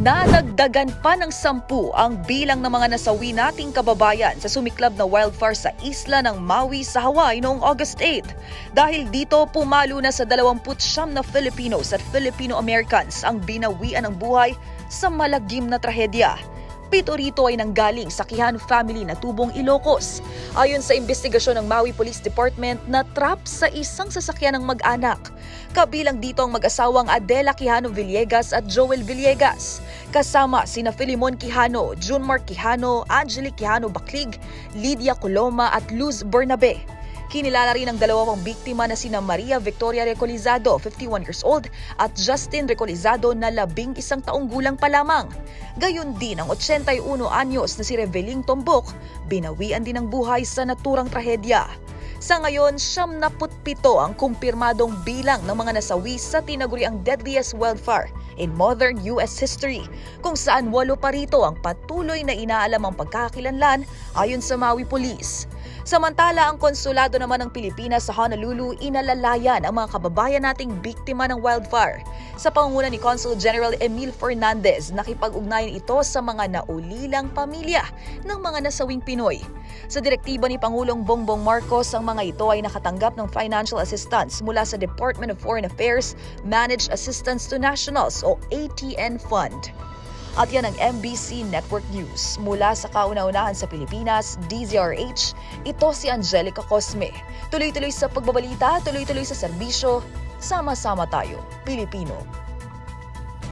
Nadagdagan pa ng 10 ang bilang ng mga nasawi nating kababayan sa sumiklab na wildfire sa isla ng Maui sa Hawaii noong August 8. Dahil dito, pumalo na sa 29 na Filipinos at Filipino-Americans ang binawian ng buhay sa malagim na trahedya. 7 rito ay nanggaling sa Quijano family na tubong Ilocos. Ayon sa investigasyon ng Maui Police Department, na-trap sa isang sasakyan ng mag-anak. Kabilang dito ang mag-asawang Adela Quijano Villegas at Joel Villegas. Kasama sina Filimon Quijano, Junmar Quijano, Angelique Quijano Baclig, Lydia Coloma at Luz Bernabe. Kinilala rin ang dalawang biktima na sina Maria Victoria Recolizado, 51 years old, at Justin Recolizado na 11 taong gulang pa lamang. Gayon din ang 81 anyos na si Reveling Tombok, binawian din ng buhay sa naturang trahedya. Sa ngayon, 77 ang kumpirmadong bilang ng mga nasawi sa tinaguriang deadliest wildfire in modern U.S. history, kung saan 8 pa rito ang patuloy na inaalam ang pagkakakilanlan ayon sa Maui Police. Samantala, ang konsulado naman ng Pilipinas sa Honolulu inalalayan ang mga kababayan nating biktima ng wildfire. Sa pangunguna ni Consul General Emil Fernandez, nakipag-ugnayan ito sa mga naulilang pamilya ng mga nasawing Pinoy. Sa direktiba ni Pangulong Bongbong Marcos, ang mga ito ay nakatanggap ng financial assistance mula sa Department of Foreign Affairs Managed Assistance to Nationals o ATN Fund. At yan ang MBC Network News. Mula sa kauna-unahan sa Pilipinas, DZRH, ito si Angelica Cosme. Tuloy-tuloy sa pagbabalita, tuloy-tuloy sa serbisyo, sama-sama tayo, Pilipino.